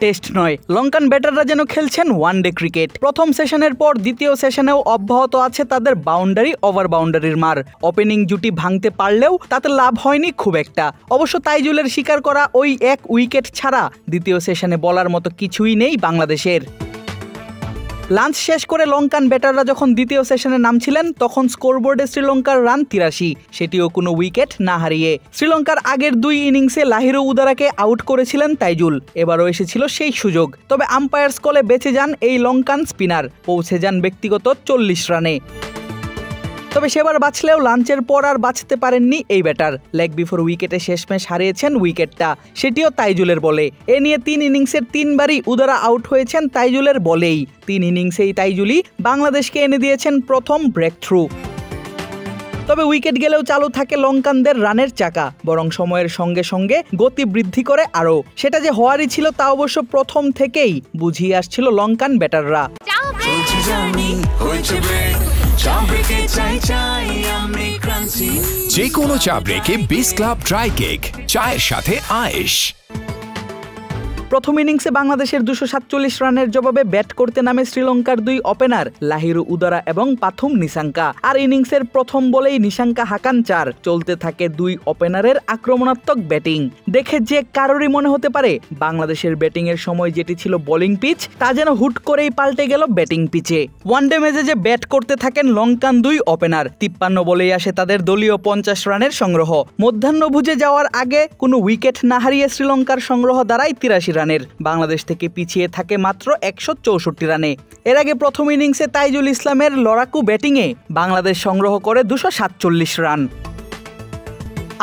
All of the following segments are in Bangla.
টেস্ট নয়, লঙ্কান ব্যাটাররা যেন খেলছেন ওয়ানডে ক্রিকেট। প্রথম সেশনের পর দ্বিতীয় সেশনেও অব্যাহত আছে তাদের বাউন্ডারি ওভার বাউন্ডারির মার। ওপেনিং জুটি ভাঙতে পারলেও তাতে লাভ হয়নি খুব একটা। অবশ্য তাইজুলের শিকার করা ওই এক উইকেট ছাড়া দ্বিতীয় সেশনে বলার মতো কিছুই নেই বাংলাদেশের। লাঞ্চ শেষ করে লঙ্কান ব্যাটাররা যখন দ্বিতীয় সেশনে নামছিলেন তখন স্কোরবোর্ডে শ্রীলঙ্কার রান ৮৩, সেটিও কোনো উইকেট না হারিয়ে। শ্রীলঙ্কার আগের ২ ইনিংসে লাহিরু উদারাকে আউট করেছিলেন তাইজুল, এবারও এসেছিল সেই সুযোগ। তবে আম্পায়ার্স কলে বেঁচে যান এই লঙ্কান স্পিনার, পৌঁছে যান ব্যক্তিগত ৪০ রানে। তবে সেবার বাঁচলেও লাঞ্চের পর আর বাঁচতে পারেননি এই ব্যাটার। লেগ বিফোর উইকেটে শেষমেশ হারিয়েছেন উইকেটটা, সেটিও তাইজুলের বলে। এ নিয়ে ৩ ইনিংসের ৩বারই উদারা আউট হয়েছেন তাইজুলের বলেই। ৩ ইনিংসেই তাইজুলই বাংলাদেশকে এনে দিয়েছেন প্রথম ব্রেক থ্রু। তবে উইকেট গেলেও চালু থাকে লঙ্কানদের রানের চাকা, বরং সময়ের সঙ্গে সঙ্গে গতি বৃদ্ধি করে আরও। সেটা যে হওয়ারই ছিল তা অবশ্য প্রথম থেকেই বুঝিয়ে আসছিল লঙ্কান ব্যাটাররা। যে কোনো চা ব্রেকে বিস ক্লাব ড্রাই কেক, চায়ের সাথে আয়েশ। প্রথম ইনিংসে বাংলাদেশের ২৪৭ রানের জবাবে ব্যাট করতে নামে শ্রীলঙ্কার ২ ওপেনার লাহিরু উদারা এবং পাথুম নিসাঙ্কা। আর ইনিংসের প্রথম বলেই নিসাঙ্কা হাকান ৪। চলতে থাকে ২ ওপেনারের আক্রমণাত্মক ব্যাটিং। দেখে যে কারোরই মনে হতে পারে বাংলাদেশের ব্যাটিং এর সময় যেটি ছিল বোলিং পিচ, তা যেন হুট করেই পাল্টে গেল ব্যাটিং পিচে। ওয়ানডে ম্যাচে যে ব্যাট করতে থাকেন লঙ্কান ২ ওপেনার, ৫৩ বলেই আসে তাদের দলীয় ৫০ রানের সংগ্রহ। মধ্যাহ্নভোজে যাওয়ার আগে কোনো উইকেট না হারিয়ে শ্রীলঙ্কার সংগ্রহ দাঁড়ায় ৮৩ রানের। বাংলাদেশ থেকে পিছিয়ে থাকে মাত্র ১৬৪ রানে। এর আগে প্রথম ইনিংসে তাইজুল ইসলামের লড়াকু ব্যাটিংয়ে বাংলাদেশ সংগ্রহ করে ২৪৭ রান।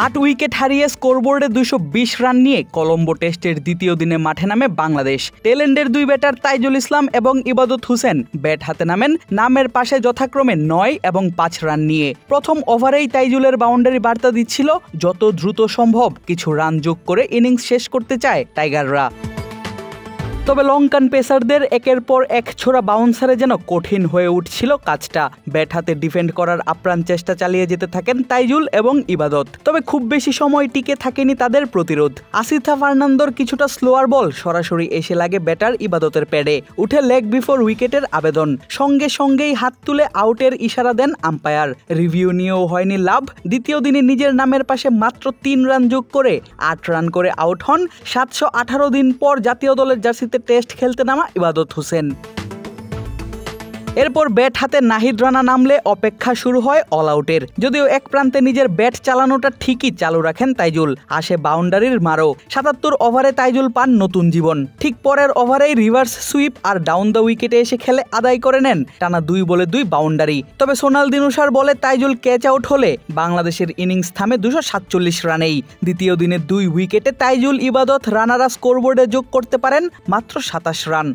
৮ উইকেট হারিয়ে স্কোরবোর্ডে ২২০ রান নিয়ে কলম্বো টেস্টের দ্বিতীয় দিনে মাঠে নামে বাংলাদেশ। টেলেন্ডের ২ ব্যাটার তাইজুল ইসলাম এবং ইবাদত হোসেন ব্যাট হাতে নামেন নামের পাশে যথাক্রমে ৯ এবং ৫ রান নিয়ে। প্রথম ওভারেই তাইজুলের বাউন্ডারি বার্তা দিচ্ছিল যত দ্রুত সম্ভব কিছু রান যোগ করে ইনিংস শেষ করতে চায় টাইগাররা। তবে লঙ্কান পেসারদের একের পর এক ছোড়া বাউন্সারে যেন কঠিন হয়ে উঠছিল কাজটা। ব্যাট হাতে ডিফেন্ড করার আপ্রাণ চেষ্টা চালিয়ে যেতে থাকেন তাইজুল এবং ইবাদত। তবে খুব বেশি সময় টিকে থাকেনি তাদের প্রতিরোধ। আসিথা ফার্নান্দোর কিছুটা স্লোয়ার বল সরাসরি এসে লাগে ব্যাটার ইবাদতের প্যাডে। উঠে লেগ বিফোর উইকেটের আবেদন, সঙ্গে সঙ্গেই হাত তুলে আউটের ইশারা দেন আম্পায়ার। রিভিউ নিয়েও হয়নি লাভ। দ্বিতীয় দিনে নিজের নামের পাশে মাত্র ৩ রান যোগ করে ৮ রান করে আউট হন ৭১৮ দিন পর জাতীয় দলের জার্সিতে টেস্ট খেলতে নামা ইবাদত হোসেন। এরপর ব্যাট হাতে নাহিদ রানা নামলে অপেক্ষা শুরু হয় অল আউটের। যদিও এক প্রান্তে নিজের ব্যাট চালানোটা ঠিকই চালু রাখেন তাইজুল, আসে বাউন্ডারির মারও। ৭৭ ওভারে তাইজুল পান নতুন জীবন। ঠিক পরের ওভারেই রিভার্স সুইপ আর ডাউন দ্য উইকেটে এসে খেলে আদায় করে নেন টানা ২ বলে ২ বাউন্ডারি। তবে সোনাল দিনুসার বলে তাইজুল ক্যাচ আউট হলে বাংলাদেশের ইনিংস থামে ২৪৭ রানেই। দ্বিতীয় দিনে ২ উইকেটে তাইজুল ইবাদত রানারা স্কোরবোর্ডে যোগ করতে পারেন মাত্র ২৭ রান।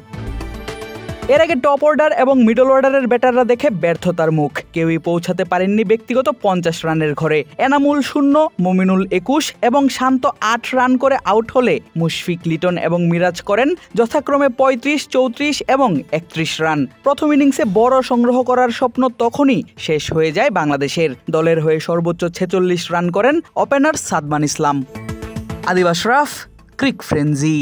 এর আগে টপ অর্ডার এবং মিডল অর্ডারের ব্যাটাররা দেখে ব্যর্থতার মুখ। কেউই পৌঁছাতে পারেননি ব্যক্তিগত ৫০ রানের ঘরে। এনামুল ০, মমিনুল ২১ এবং শান্ত ৮ রান করে আউট হলে মুশফিক, লিটন এবং মিরাজ করেন যথাক্রমে ৩৫, ৩৪ এবং ৩১ রান। প্রথম ইনিংসে বড় সংগ্রহ করার স্বপ্ন তখনই শেষ হয়ে যায় বাংলাদেশের। দলের হয়ে সর্বোচ্চ ৪৬ রান করেন ওপেনার সাদমান ইসলাম। আদিব আশরাফ, ক্রিক ফ্রেঞ্জি।